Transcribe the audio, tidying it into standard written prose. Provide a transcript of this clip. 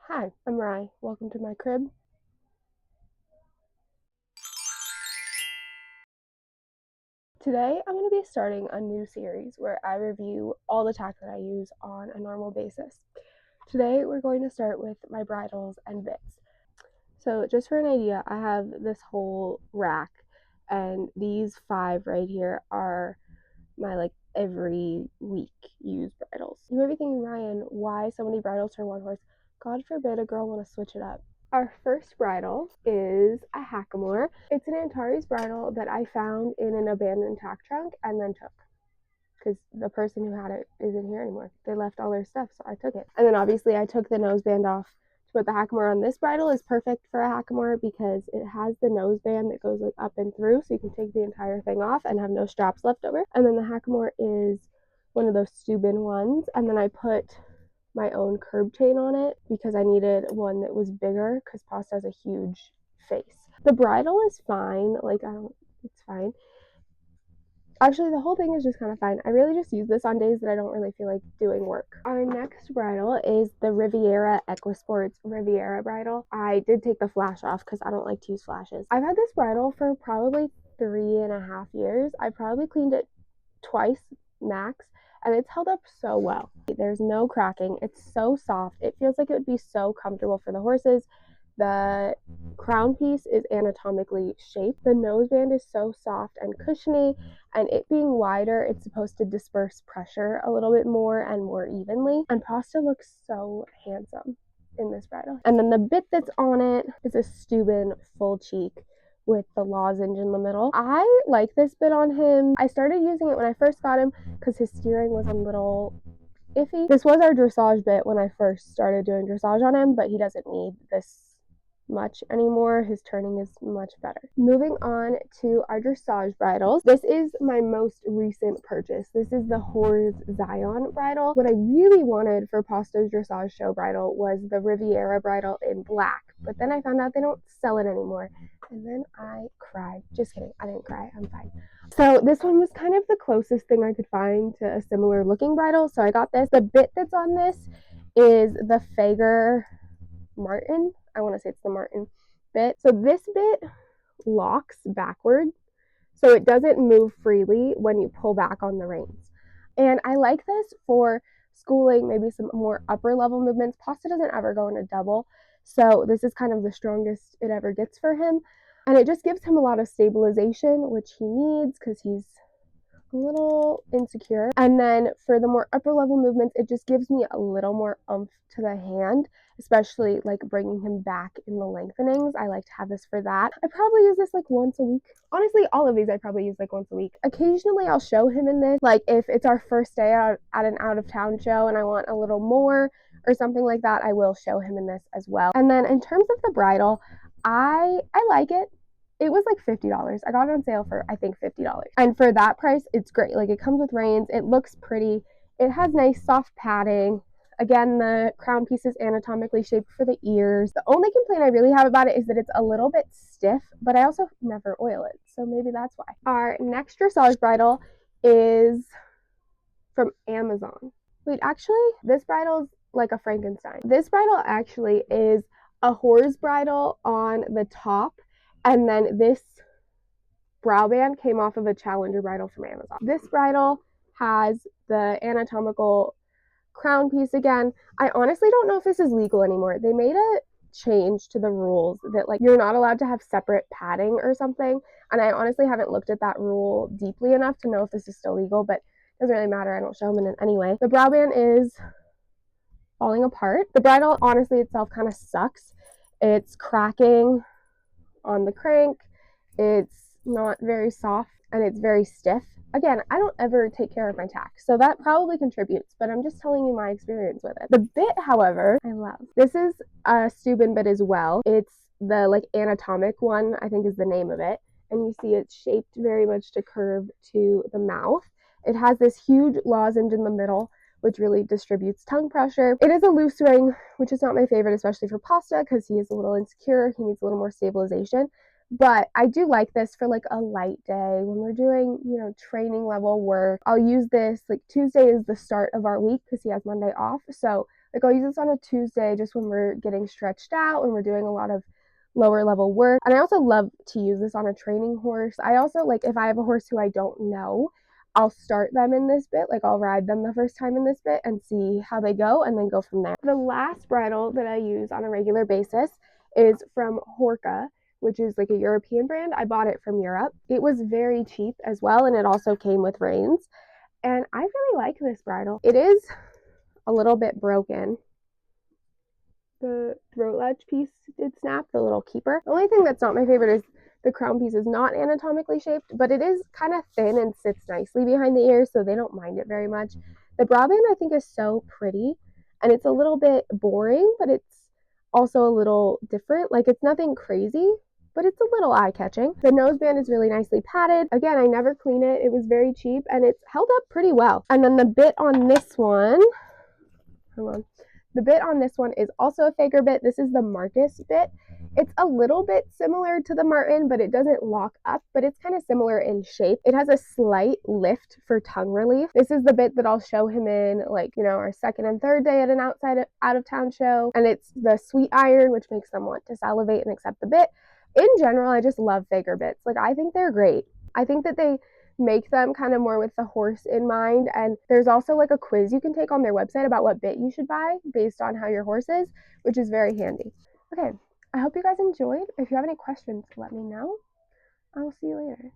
Hi, I'm Rye. Welcome to my crib. Today I'm going to be starting a new series where I review all the tack that I use on a normal basis. Today we're going to start with my bridles and bits. So just for an idea, I have this whole rack, and these 5 right here are my every week used bridles. You may be thinking, Ryan, why so many bridles for one horse? God forbid a girl want to switch it up. Our first bridle is a hackamore. It's an Antares bridle that I found in an abandoned tack trunk and then took, because the person who had it isn't here anymore. They left all their stuff, so I took it. And then obviously I took the noseband off to put the hackamore on. This bridle is perfect for a hackamore because it has the noseband that goes up and through, so you can take the entire thing off and have no straps left over. And then the hackamore is one of those Steuben ones, and then I put my own curb chain on it because I needed one that was bigger because Pasta has a huge face. The bridle is fine, it's fine. Actually, the whole thing is just kind of fine. I really just use this on days that I don't really feel like doing work. Our next bridle is the Riviera Equisports Riviera bridle. I did take the flash off because I don't like to use flashes. I've had this bridle for probably 3.5 years. I probably cleaned it twice max, and it's held up so well. There's no cracking. It's so soft. It feels like it would be so comfortable for the horses. The crown piece is anatomically shaped. The noseband is so soft and cushiony, and it being wider, it's supposed to disperse pressure a little bit more and more evenly. And Pasta looks so handsome in this bridle. And then the bit that's on it is a Steuben full cheek with the lozenge in the middle. I like this bit on him. I started using it when I first got him because his steering was a little iffy. This was our dressage bit when I first started doing dressage on him, but he doesn't need this much anymore. His turning is much better. Moving on to our dressage bridles. This is my most recent purchase. This is the Hors Zion bridle. What I really wanted for Pasta's dressage show bridle was the Riviera bridle in black, but then I found out they don't sell it anymore. And then I cried. Just kidding. I didn't cry. I'm fine. So this one was kind of the closest thing I could find to a similar looking bridle. So I got this. The bit that's on this is the Fager Martin. I want to say it's the Martin bit. So this bit locks backward, so it doesn't move freely when you pull back on the reins. And I like this for schooling, maybe some more upper level movements. Pasta doesn't ever go in a double, so this is kind of the strongest it ever gets for him. And it just gives him a lot of stabilization, which he needs because he's a little insecure. And then for the more upper level movements, it just gives me a little more oomph to the hand, especially like bringing him back in the lengthenings. I like to have this for that. I probably use this like once a week. Honestly, all of these I probably use like once a week. Occasionally I'll show him in this, like if it's our first day out at an out of town show and I want a little more or something like that, I will show him in this as well. And then in terms of the bridle, I like it. It was like $50. I got it on sale for, I think, $50. And for that price, it's great. Like, it comes with reins. It looks pretty. It has nice soft padding. Again, the crown piece is anatomically shaped for the ears. The only complaint I really have about it is that it's a little bit stiff, but I also never oil it, so maybe that's why. Our next dressage bridle is from Amazon. Wait, actually, this bridle's like a Frankenstein. This bridle actually is a Hors bridle on the top, and then this brow band came off of a Challenger bridle from Amazon. This bridle has the anatomical crown piece again. I honestly don't know if this is legal anymore. They made a change to the rules that like you're not allowed to have separate padding or something, and I honestly haven't looked at that rule deeply enough to know if this is still legal, but it doesn't really matter. I don't show them in it anyway. The brow band is falling apart. The bridle honestly itself kind of sucks. It's cracking on the crank. It's not very soft and it's very stiff. Again, I don't ever take care of my tack, so that probably contributes, but I'm just telling you my experience with it. The bit, however, I love. This is a Steuben bit as well. It's the like anatomic one, I think is the name of it. And you see it's shaped very much to curve to the mouth. It has this huge lozenge in the middle, which really distributes tongue pressure. It is a loose ring, which is not my favorite, especially for Pasta, because he is a little insecure. He needs a little more stabilization. But I do like this for like a light day when we're doing, training level work. I'll use this, like Tuesday is the start of our week because he has Monday off. So Like I'll use this on a Tuesday just when we're getting stretched out, when we're doing a lot of lower level work. And I also love to use this on a training horse. I also like if I have a horse who I don't know, I'll start them in this bit. Like I'll ride them the first time in this bit and see how they go and then go from there. The last bridle that I use on a regular basis is from Horka, which is like a European brand. I bought it from Europe. It was very cheap as well, and it also came with reins. And I really like this bridle. It is a little bit broken. The throat ledge piece did snap, the little keeper. The only thing that's not my favorite is the crown piece is not anatomically shaped, but it is kind of thin and sits nicely behind the ears, so they don't mind it very much. The braband I think is so pretty, and it's a little bit boring, but it's also a little different. Like it's nothing crazy, but it's a little eye-catching. The noseband is really nicely padded. Again, I never clean it. It was very cheap, and it's held up pretty well. And then the bit on this one, hold on. The bit on this one is also a faker bit. This is the Marcus bit. It's a little bit similar to the Martin, but it doesn't lock up, but it's kind of similar in shape. It has a slight lift for tongue relief. This is the bit that I'll show him in, like, you know, our second and third day at an out of town show. And it's the sweet iron, which makes them want to salivate and accept the bit. In general, I just love faker bits. Like, I think they're great. I think that they make them kind of more with the horse in mind, and there's also like a quiz you can take on their website about what bit you should buy based on how your horse is, which is very handy. Okay, I hope you guys enjoyed. If you have any questions, let me know. I will see you later.